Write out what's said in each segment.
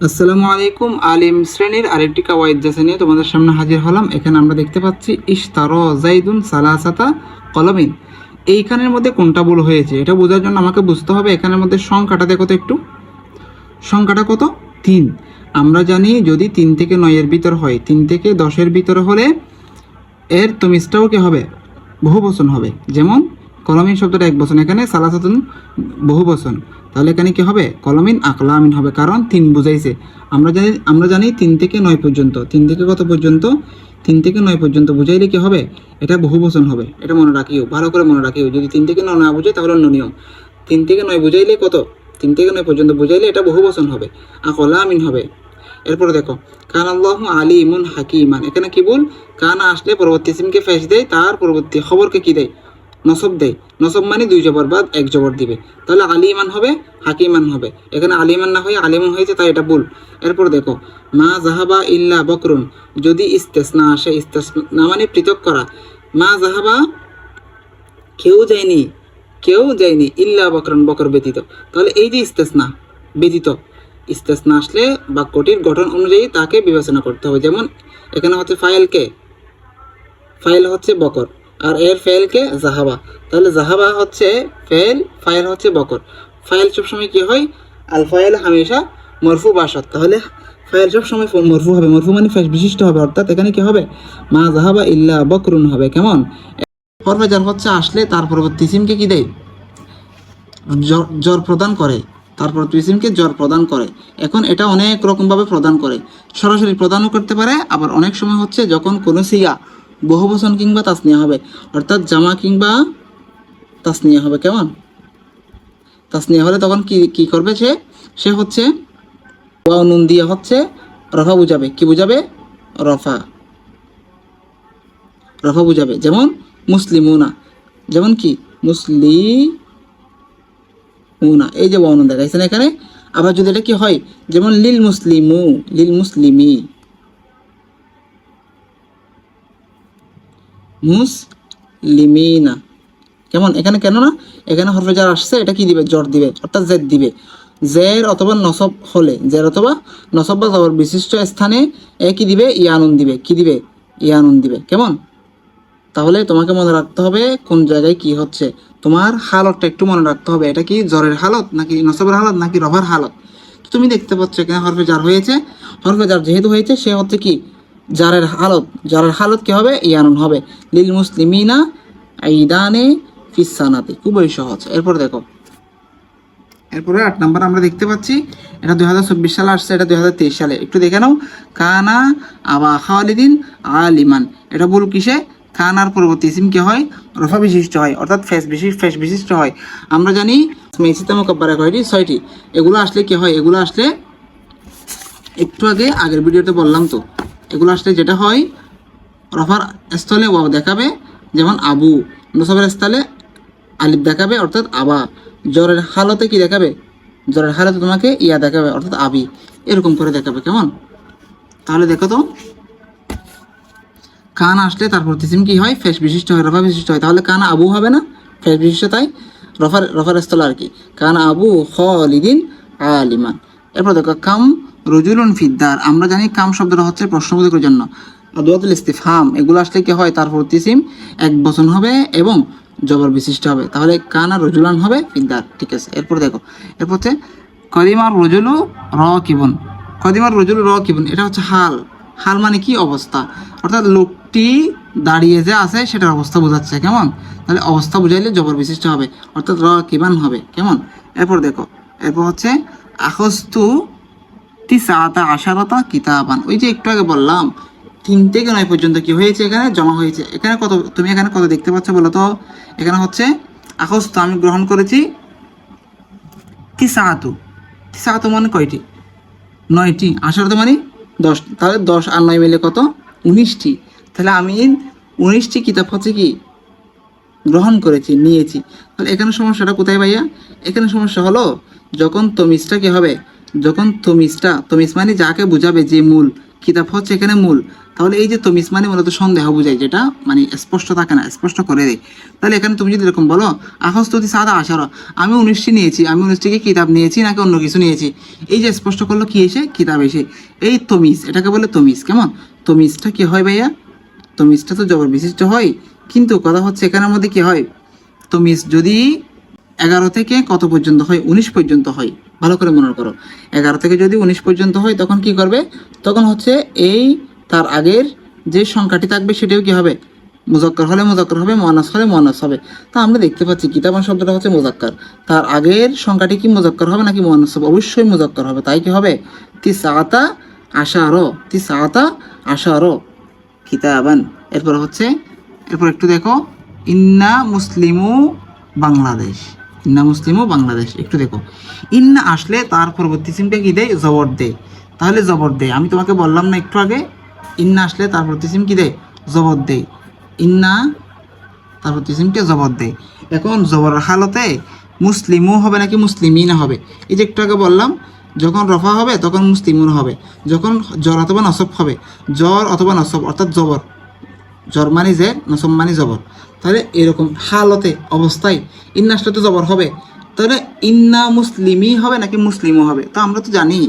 আসসালামু আলাইকুম। আলিম শ্রেণীর আরেকটি কাওয়াইদ জাসা নিয়ে তোমাদের সামনে হাজির হলাম। এখানে আমরা দেখতে পাচ্ছি ইশতারা যাইদুন সালাসাতা কলমিন। এইখানের মধ্যে কোনটা ভুল হয়েছে এটা বোঝার জন্য আমাকে বুঝতে হবে এখানের মধ্যে সংখ্যাটা দেখো তো একটু। সংখ্যাটা কত? 3। আমরা জানি যদি 3 থেকে 9 এর ভিতর হয়, 3 থেকে 10-এর ভিতরে হলে এর তমিজটাও কি হবে? বহু বচন হবে। যেমন কলমিন শব্দটা এক বচন, এখানে সালাসাতুন বহু বচন, তাহলে এখানে কি হবে? কলমিন আকলামিন হবে, কারণ 3 বুঝাইছে। আমরা জানি 3 থেকে 9 পর্যন্ত, 3 থেকে কত পর্যন্ত? 3 থেকে 9 পর্যন্ত বুঝাইলে কি হবে? এটা বহু বচন হবে। এটা মনে রাখিও, ভালো করে মনে রাখিও। যদি 3 থেকে 9 না বুঝে তাহলে অন্য নিয়ম। 3 থেকে 9 বুঝাইলে কত? 3 থেকে 9 পর্যন্ত বুঝাইলে এটা বহু বচন হবে, আকলামিন হবে। এরপরে দেখো কান আল্লাহু আলিমুন হাকিমান। এখানে কি বল? কানা আসলে পরবর্তী ইসিমকে ফেস দেয়, তার পরবর্তী খবরকে কি দেয়? নসব দেয়। নসব মানে 2 জবর বাদ 1 জবর দিবে, তাহলে আলিমান হবে, হাকিমান হবে। এখানে আলিমান না হয়ে আলিমুন হয়েছে, তাই এটা ভুল। এরপর দেখো মা জাহাবা ইল্লা বকরুন। যদি ইস্তেসনা আসে, ইস্তেসনা মানে পৃথক করা। মা জাহাবা কেউ যায়নি, কেউ যায়নি, ইল্লা বকরুন বকর ব্যতীত। তাহলে এই যে ইস্তেসনা ব্যতীত, ইস্তেসনা আসলে বাক্যটির গঠন অনুযায়ী তাকে বিবেচনা করতে হবে। যেমন এখানে হচ্ছে ফাইলকে, ফাইল হচ্ছে বকর, আর এর ফেলকে জাহাবা। তাহলে জাহাবা হচ্ছে ফেল, ফাইল হচ্ছে বকর। ফাইল সবসময় কি হয়? আল ফাইল হামেশা মরফু বাসাত। তাহলে ফাইল সবসময় মরফু হবে, মরফু মানে ফেস বিশিষ্ট হবে, অর্থাৎ এখানে কি হবে? মা জাহাবা ইল্লা বকরুন হবে। কেমন? হরফে জার হচ্ছে আসলে তার পরবর্তী ইসিমকে কি দেয়? জ্বর প্রদান করে, তারপর ইসিমকে জ্বর প্রদান করে। এখন এটা অনেক রকমভাবে প্রদান করে, সরাসরি প্রদানও করতে পারে, আবার অনেক সময় হচ্ছে যখন কোনো সিগা বহুবচন কিংবা তাসনিয়া হবে, অর্থাৎ জামা কিংবা তাসনিয়া হবে। কেমন? তাসনিয়া হলে তখন কি কি করবে? সে হচ্ছে ওয়াও নুন দিয়ে হচ্ছে রফা বুঝাবে। কি বুঝাবে? রফা, রফা বুঝাবে। যেমন মুসলিমুনা, যেমন কি মুসলিমুনা, এই যে ওয়াও নুন দেখাইছেন এখানে। আবার যদি এটা কি হয়, যেমন লিল মুসলিমু, লিল মুসলিমি, মুসলিমিনা। কেমন? এখানে কেন না, এখানে হরফে জার আসছে, এটা কি দিবে? জ্বর দিবে, অর্থাৎ জেদ দিবে। জের অথবা নসব হলে, জের অথবা নসব বা জবর বিশিষ্ট স্থানে এ কি দিবে? ইয়ানুন দিবে। কি দিবে? ইয়ানুন দিবে। কেমন? তাহলে তোমাকে মনে রাখতে হবে কোন জায়গায় কি হচ্ছে। তোমার হালতটা একটু মনে রাখতে হবে, এটা কি জ্বরের হালত নাকি নসবের হালত নাকি রফার হালত। তুমি দেখতে পাচ্ছ এখানে হরফে জার হয়েছে, হরফে জার যেহেতু হয়েছে সে হচ্ছে কি? জারের হালত। জারের হালত কি হবে? ইয়ানুন হবে। লিল মুসলিমিনা আইদানে ফিসানাতে। খুবই সহজ। এরপর দেখো, এরপরে 8 নাম্বার আমরা দেখতে পাচ্ছি, এটা 2024 সালে আসছে, এটা 2023 সালে। একটু দেখে নাও। কানা আবা খালিদিন আলিমান। এটা বল কিসে? কানার পরবর্তী ইসিম কি হয়? রফা বিশিষ্ট হয়, অর্থাৎ ফেস বিশিষ্ট হয়। আমরা জানি মেসিতে মোকাব্বারা কয়টি? 6টি। এগুলো আসলে কি হয়? এগুলো আসলে একটু আগের ভিডিওতে বললাম তো, এগুলো আসলে যেটা হয়, রফার স্থলে ওয়াও দেখাবে, যেমন আবু। নসবের স্থলে আলিফ দেখাবে, অর্থাৎ আবা। জ্বরের হালতে কি দেখাবে? জ্বরের হালতে তোমাকে ইয়া দেখাবে, অর্থাৎ আবি। এরকম করে দেখাবে। কেমন? তাহলে দেখো তো, কান আসলে তারপর তিসিম কি হয়? ফেস বিশিষ্ট হয়, রফা বিশিষ্ট হয়। তাহলে কান আবু হবে না? ফেস বিশিষ্ট, তাই রফার স্থলে আর কি। কান আবু খালিদিন আলিমান। এরপর দেখো কাম রজুলুন ফিদ্দার। আমরা জানি কাম শব্দটা হচ্ছে প্রশ্নবোধকের জন্য। আদওয়াতুল ইস্তিফহাম এগুলো আসলে কি হয়? তারপর তিসিম এক বচন হবে এবং জবর বিশিষ্ট হবে। তাহলে কানা রজুলান হবে ফিদ্দার। ঠিক আছে। এরপর দেখো, এরপর হচ্ছে কদিমার রজুলু রাকিবুন। কদিমার রজুলু রাকিবুন, এটা হচ্ছে হাল। হাল মানে কি? অবস্থা, অর্থাৎ লোকটি দাঁড়িয়ে যে আছে সেটার অবস্থা বোঝাচ্ছে। কেমন? তাহলে অবস্থা বুঝাইলে জবর বিশিষ্ট হবে, অর্থাৎ রাকিবান হবে। কেমন? এরপর দেখো, এরপর হচ্ছে আখস্তু তিসাআতা আশারাতা কিতাবান। ওই যে একটু আগে বললাম 3 থেকে 9 পর্যন্ত কি হয়েছে? এখানে জমা হয়েছে। এখানে কত? তুমি এখানে কত দেখতে পাচ্ছ বলো তো? এখানে হচ্ছে আখস্তু, আমি গ্রহণ করেছি, তিসাআতু, তিসাআতু মানে কয়টি? 9টি। আশারাতা মানে 10। তাহলে 10 আর 9 মিলে কত? 19টি। তাহলে আমি 19টি কিতাব হচ্ছে কি? গ্রহণ করেছি, নিয়েছি। তাহলে এখানে সমস্যাটা কোথায় ভাইয়া? এখানে সমস্যা হলো যখন তমিজটা কি হবে? যখন তমিজ মানে যাকে বুঝাবে, যে মূল কিতাব হচ্ছে এখানে মূল। তাহলে এই যে তমিজ মানে মূলত সন্দেহ বোঝায়, যেটা মানে স্পষ্ট থাকে না, স্পষ্ট করে দেয়। তাহলে এখানে তুমি যদি এরকম বলো আখস্তুতি সাদা আশারা, আমি 19টি নিয়েছি, আমি 19টিকে কিতাব নিয়েছি নাকি অন্য কিছু নিয়েছি, এই যে স্পষ্ট করলো কি এসে কিতাব এসে, এই তমিজ, এটাকে বলে তমিজ। কেমন তমিজটা কি হয় ভাইয়া? তমিজটা তো জবর বিশিষ্ট হয়, কিন্তু কথা হচ্ছে এখানের মধ্যে কি হয়, তমিজ যদি 11 থেকে কত পর্যন্ত হয়, 19 পর্যন্ত হয়, ভালো করে মনে করো। 11 থেকে যদি 19 পর্যন্ত হয় তখন কি করবে, তখন হচ্ছে এই তার আগের যে সংখ্যাটি থাকবে সেটাও কি হবে, মুজাক্কার হলে মুজাক্কার হবে, মুয়ান্নাস হলে মুয়ান্নাস হবে। তা আমরা দেখতে পাচ্ছি কিতাবান শব্দটা হচ্ছে মুজাক্কার, তার আগের সংখ্যাটি কি মুজাক্কার হবে নাকি মুয়ান্নাস হবে? অবশ্যই মুজাক্কার হবে, তাই কি হবে তিসআতা আশারো, তিসআতা আশারো কিতাবান। এরপর একটু দেখো, ইন্না মুসলিমু বাংলাদেশ, ইন্না মুসলিমু বাংলাদেশ, একটু দেখো ইন্না আসলে তার পরবর্তী সিমটা কি দেয়, জবর দেয়। তাহলে জবর দেয়, আমি তোমাকে বললাম না একটু আগে, ইন্না আসলে তার পরবর্তী সিম কি দেয়, জবর দেয়। ইন্না তার পরবর্তী সিমকে জবর দেয়। এখন জবরের হালতে মুসলিমও হবে নাকি মুসলিমিনা হবে? এই যে একটু আগে বললাম, যখন রফা হবে তখন মুসলিমুন হবে, যখন জ্বর অথবা নসব হবে, জ্বর অথবা নসব অর্থাৎ জবর, জ্বর মানে জের, নসব মানে জবর। তাহলে এরকম হালতে অবস্থায় ইন্না আসলে তো জবর হবে, তাহলে ইন্না মুসলিমই হবে নাকি মুসলিমও হবে? তো আমরা তো জানি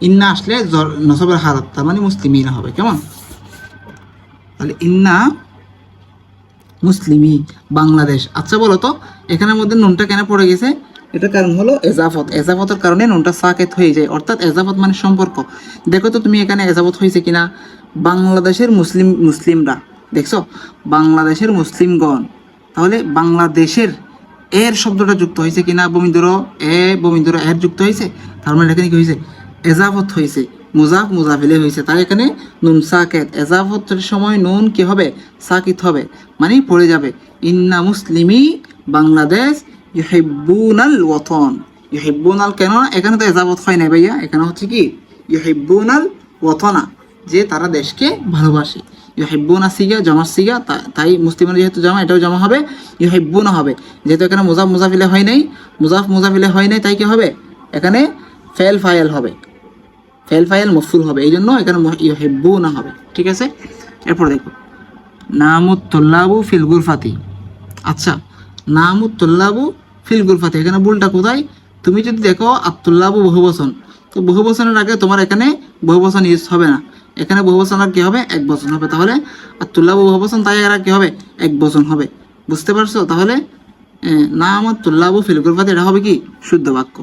ইন্না আসলে নসবের হালত, তার মানে মুসলিমই না হবে। কেমন, তাহলে ইন্না মুসলিমি বাংলাদেশ। আচ্ছা বলো তো এখানের মধ্যে নুনটা কেন পড়ে গেছে? এটার কারণ হলো এজাফত, এজাফতের কারণে নুনটা সাকেত হয়ে যায়, অর্থাৎ এজাফত মানে সম্পর্ক। দেখো তো তুমি এখানে এজাফত হয়েছে কিনা, বাংলাদেশের মুসলিমরা, দেখছো বাংলাদেশের মুসলিমগণ, তাহলে বাংলাদেশের এর শব্দটা যুক্ত হয়েছে কিনা, বমিন্দুর এর যুক্ত হয়েছে, তার মানে এখানে কি হয়েছে, এজাফত হয়েছে, মুজাফ মুজাফিলে হয়েছে, তাই এখানে নুন সাকেত, এজাফতের সময় নুন কি হবে, সাকিত হবে, মানে পড়ে যাবে। ইন্না মুসলিমি বাংলাদেশ ইউহিব্বুনাল ওয়াতন, ইউহিব্বুনাল কেন, এখানে তো এজাফত হয় না ভাইয়া, এখানে হচ্ছে কি ইউহিব্বুনাল ওয়াতনা, যে তারা দেশকে ভালোবাসে। ইউহিব্বুনা সিগা জমার সিগা, তাই মুসলিমের যেহেতু জমা, এটাও জমা হবে, ইউহিব্বুনা হবে, যেহেতু এখানে মুজাফ মুজাফিলে হয় নাই, মুজাফ মুজাফিলে হয় নাই, তাই কি হবে, এখানে ফেল ফাইল হবে, ফেল ফাইল মফুল হবে, এই জন্য এখানে ইউহিব্বুনা হবে। ঠিক আছে, এরপর দেখো নামুত তুল্লাবু ফিল গুরফাতি। আচ্ছা, নামুত তুল্লাবু ফিল গুরফাতি, এখানে ভুলটা কোথায়? তুমি যদি দেখো আতুল্লাবু বহুবচন, তো বহুবচনের আগে তোমার এখানে বহুবচন ইউজ হবে না, এখানে বহুবচন আর কি হবে, এক বচন হবে। তাহলে আতুল্লাবু বহুবচন, তাই এরা কি হবে, এক বচন হবে। বুঝতে পারছো? তাহলে নামুত তুল্লাবু ফিল গুরফাতি, এটা হবে কি শুদ্ধ বাক্য।